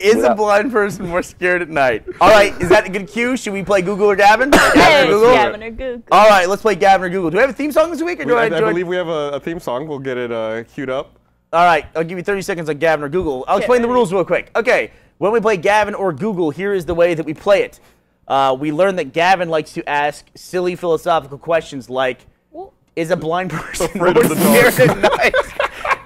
Is a blind person more scared at night? All right, is that a good cue? Should we play Google or Gavin? Gavin or Google? Gavin or Google. All right, let's play Gavin or Google. Do we have a theme song this week? Or I believe we have a theme song. We'll get it queued up. All right, I'll give you 30 seconds on Gavin or Google. I'll explain the rules real quick. Okay, when we play Gavin or Google, here is the way that we play it. We learned that Gavin likes to ask silly philosophical questions like, is a blind person more scared at night?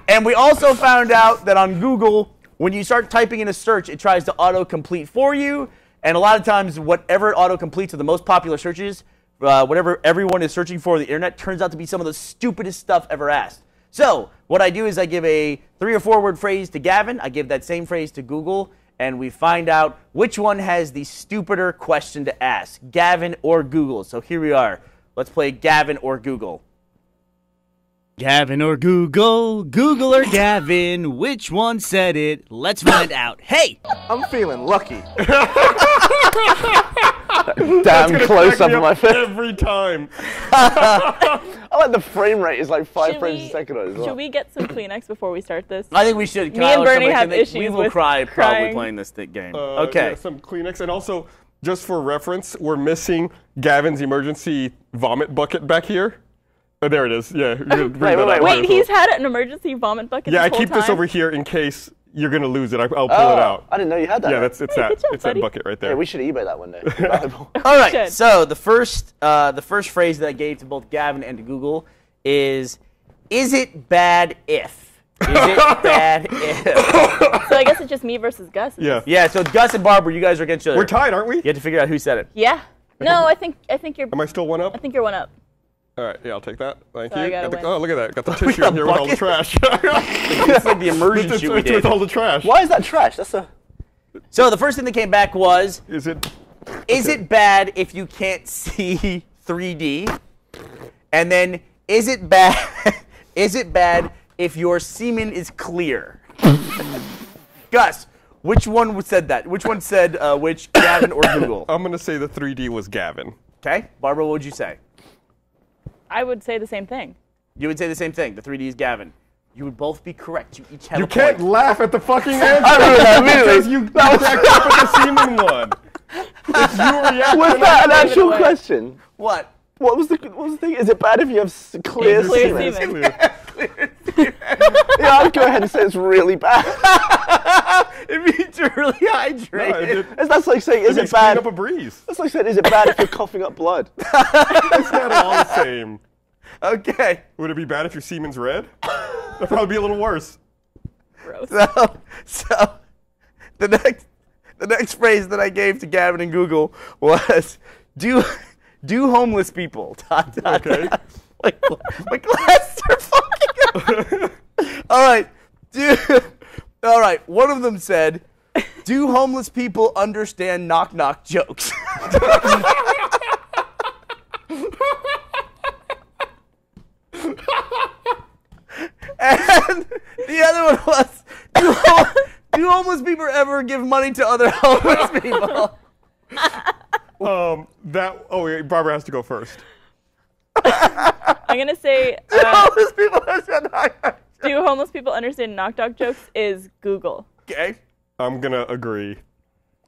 And we also found out that on Google, when you start typing in a search, it tries to auto-complete for you. And a lot of times, whatever it auto-completes are the most popular searches, whatever everyone is searching for on the internet, turns out to be some of the stupidest stuff ever asked. So what I do is I give a 3 or 4 word phrase to Gavin. I give that same phrase to Google. And we find out which one has the stupider question to ask, Gavin or Google. So here we are. Let's play Gavin or Google. Gavin or Google, Google or Gavin, which one said it? Let's find out. Hey! I'm feeling lucky. Damn close up on my face. Every time. I like the frame rate is like 5 frames a second as well. Should we get some Kleenex before we start this? I think we should. Me and Bernie have issues We will cry probably playing this game. Okay. Yeah, some Kleenex. And also, just for reference, we're missing Gavin's emergency vomit bucket back here. Oh, there it is. Yeah. Wait, he's had an emergency vomit bucket Yeah, this whole I keep time? this over here in case you're going to lose it. I'll pull it out. I didn't know you had that. Yeah, it's that bucket right there. Yeah, we should eBay that one day. All right, so the first phrase that I gave to both Gavin and to Google is it bad if? Is it bad if? So I guess it's just me versus Gus. Yeah. Yeah, so Gus and Barbara, you guys are against each other. We're tied, aren't we? You have to figure out who said it. Yeah. No, I think you're... Am I still one up? I think you're one up. All right, yeah, I'll take that. Thank So you. oh, look at that. Got the tissue in here with all the trash. It's like the immersion shoot we did. With all the trash. Why is that trash? That's a... So the first thing that came back was... Is it bad if you can't see 3D? And then, is it bad if your semen is clear? Gus, which one said that? Which one said which, Gavin or Google? I'm going to say the 3D was Gavin. Okay. Barbara, what would you say? I would say the same thing. You would say the same thing. The 3D is Gavin. You would both be correct. You each have a point. You can't laugh at the fucking answer. I remember that immediately. Because you backed up at the semen one. It's your reaction. Was that an actual question? What? What was the thing? Is it bad if you have clear semen? Yeah, I'd go ahead and say it's really bad. It means you're really hydrated. No, that's like saying, is it bad? Up a breeze. That's like saying, is it bad if you're coughing up blood? It's not all the same. Okay. Would it be bad if your semen's red? That'd probably be a little worse. Gross. So the next phrase that I gave to Gavin and Google was, do homeless people. Okay. My glasses are fucking up. All right. One of them said, do homeless people understand knock-knock jokes? And the other one was, do homeless people ever give money to other homeless people? Barbara has to go first. I'm going to say, do homeless people understand knock-knock jokes? Do homeless people understand knock-knock jokes is Google. Okay. I'm going to agree.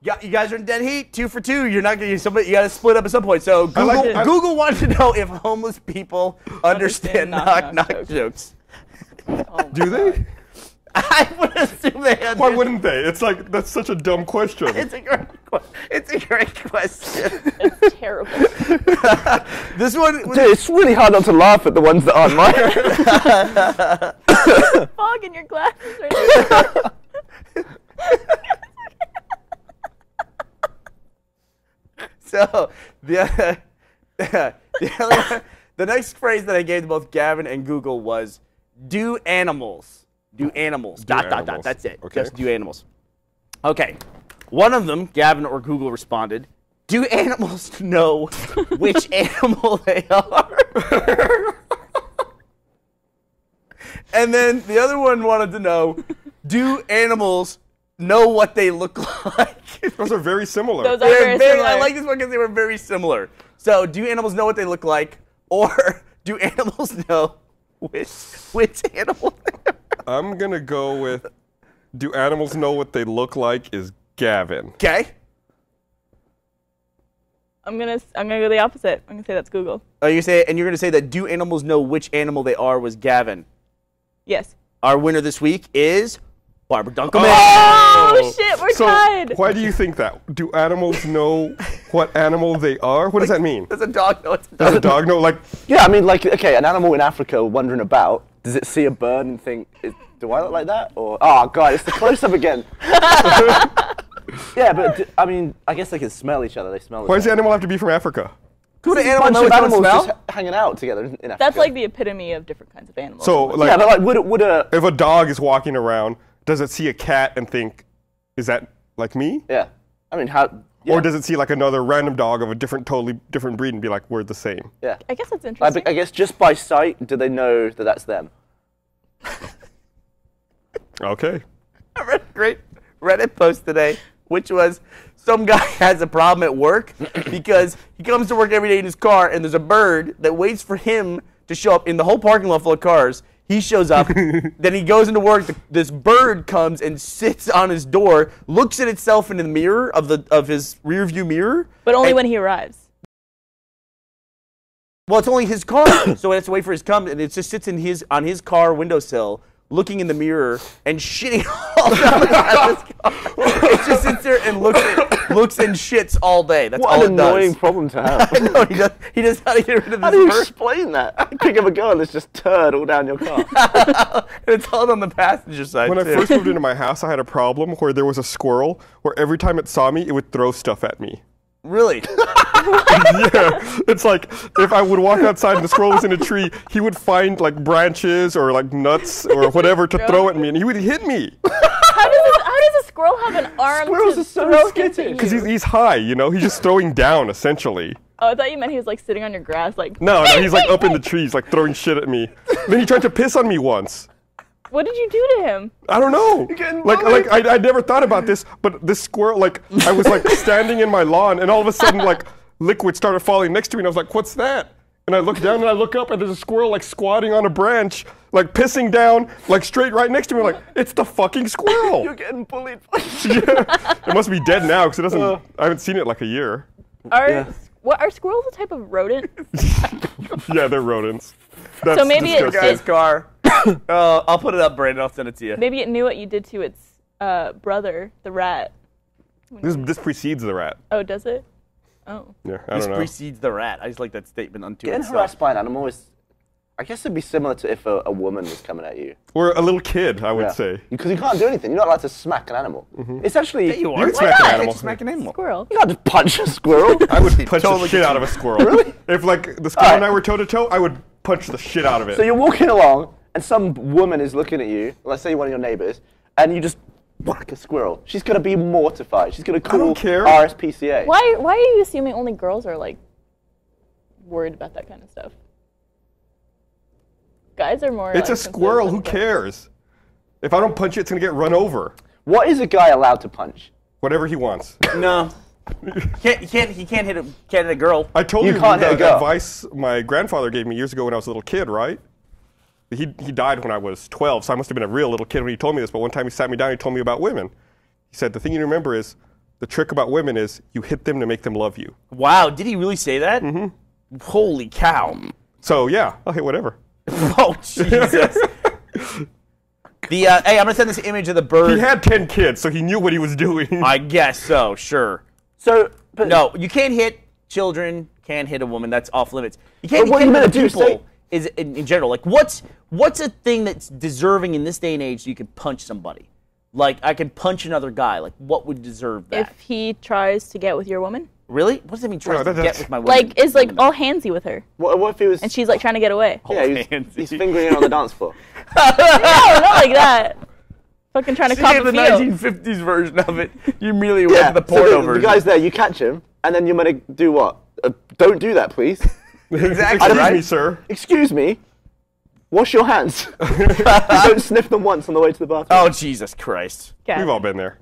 Yeah, you guys are in dead heat. 2 for 2. You're not getting somebody. You got to split up at some point. So Google wanted to know if homeless people understand knock-knock jokes. Oh, Do they? I would assume they understand. Why wouldn't they? It's like, that's such a dumb question. It's a great question. It's terrible. This one, dude, it's really hard not to laugh at the ones that aren't mine. Fog in your glasses right now. So the next phrase that I gave to both Gavin and Google was, do animals. Do animals. Dot. That's it. Okay. Just do animals. Okay. One of them, Gavin or Google, responded, do animals know which animal they are? And then the other one wanted to know, do animals know what they look like? Those are very similar. Those are very similar. I like this one because they were very similar. So, do animals know what they look like? Or do animals know which animal they are? I'm going to go with Do animals know what they look like? Is Gavin. Okay. I'm gonna go the opposite. I'm gonna say that's Google. Oh, you're gonna say that do animals know which animal they are? Was Gavin. Yes. Our winner this week is Barbara Dunkelman. Oh shit, we're So tied. why do you think that? Do animals know what animal they are? What does that mean? Does a dog know it's a Does dog? a dog know? Like, Yeah, I mean, like, okay, an animal in Africa wandering about, does it see a bird and think, do I look like that? Or, oh, God, it's the close-up again. Yeah, but, I mean, I guess they can smell each other. They smell why does the animal have to be from Africa? Could an a animal bunch know of which one animals smell? just hanging out together in Africa. That's like the epitome of different kinds of animals. So, like, yeah, but like, would a, if a dog is walking around, does it see a cat and think, is that like me? yeah, I mean, how, yeah. Or does it see like another random dog of a totally different breed and be like, we're the same? Yeah. I guess that's interesting. I guess just by sight, do they know that that's them? Okay. I read a great Reddit post today, which was some guy has a problem at work because he comes to work every day in his car and there's a bird that waits for him to show up in the whole parking lot full of cars. He shows up, then he goes into work. This bird comes and sits on his door, looks at itself in the mirror of his rear view mirror. but only and- when he arrives. Well, it's only his car, so it has to wait for his come, and it just sits on his car windowsill, looking in the mirror and shitting all down the side of his car. It just sits there and looks and shits all day. That's all What an it annoying does. problem to have. I know he does how to get rid of How do you this bird. explain that? Pick up a girl and there's just turd all down your car. And it's all on the passenger side When I too. first moved into my house, I had a problem where there was a squirrel where every time it saw me, it would throw stuff at me. Really? Yeah, it's like if I would walk outside and the squirrel was in a tree, he would find like branches or like nuts or whatever to throw at me, and he would hit me How does a squirrel have an arm Squirrels to are so throw stuff skittish. at you? because he's high. You know, he's just throwing down essentially. Oh, I thought you meant he was like sitting on your grass, like. No, he's like up in the trees, like throwing shit at me. Then he tried to piss on me once. What did you do to him? I don't know. getting Like bullied. I never thought about this, but this squirrel, like I was like standing in my lawn, and all of a sudden like liquid started falling next to me, and I was like, "What's that?" And I look down and I look up, and there's a squirrel like squatting on a branch, like pissing down, like straight right next to me. I'm like, it's the fucking squirrel. You're getting bullied. Yeah. It must be dead now because it doesn't. I haven't seen it like a year. Are squirrels a type of rodent? Yeah, they're rodents. That's So maybe it- disgusting. Guy's car. I'll put it up, Brandon. I'll send it to you. Maybe it knew what you did to its brother, the rat. This precedes the rat. Oh, does it? Oh. Yeah, I This don't know. precedes the rat. I just like that statement unto Getting itself. harassed by an animal is, I guess it'd be similar to if a woman was coming at you. Or a little kid, I would say. Because you can't do anything. You're not allowed to smack an animal. It's actually, Yeah, you are. can smack an animal. Smack an animal. Squirrel. you can't just punch a squirrel. I would punch Totally the shit out of a squirrel. Really? If like the squirrel and I Alright. were toe to toe, I would punch the shit out of it. So you're walking along and some woman is looking at you, let's say one of your neighbors, and you just whack a squirrel. She's going to be mortified. She's going to call don't care. RSPCA. Why are you assuming only girls are like worried about that kind of stuff? Guys are more. It's like, a squirrel. Who concerned with cares? If I don't punch it, it's gonna get run over. What is a guy allowed to punch? Whatever he wants. No. He can't hit a girl. I told You you, can't hit a the girl. advice my grandfather gave me years ago when I was a little kid, right? He died when I was 12, so I must have been a real little kid when he told me this. But one time he sat me down and he told me about women. He said, the thing you remember is, the trick about women is you hit them to make them love you. Wow, did he really say that? Mm-hmm. Holy cow. So yeah, I'll hit whatever. Oh, Jesus. Hey, I'm going to send this image of the bird. He had 10 kids, so he knew what he was doing. I guess so, sure. So, but No, you can't hit children, can't hit a woman. That's off limits. You can't But what hit are you other gonna do, people say- is in general. Like, what's a thing that's deserving in this day and age so you can punch somebody? Like, I can punch another guy. Like, what would deserve that? If he tries to get with your woman, Really? What does that mean, tries to that's- get with my woman? like is like all handsy with her, what if he was? and she's like trying to get away. yeah, he's fingering it on the dance floor. No, not like that. Fucking trying to See, cop the a feel. 1950s version of it. You immediately went to the so porno the version. guy's there, you catch him, and then you're gonna do what? Don't do that, please. Exactly, Excuse right? me, sir. Excuse me. Wash your hands. You don't sniff them once on the way to the bathroom. Oh, Jesus Christ. Gavin. We've all been there.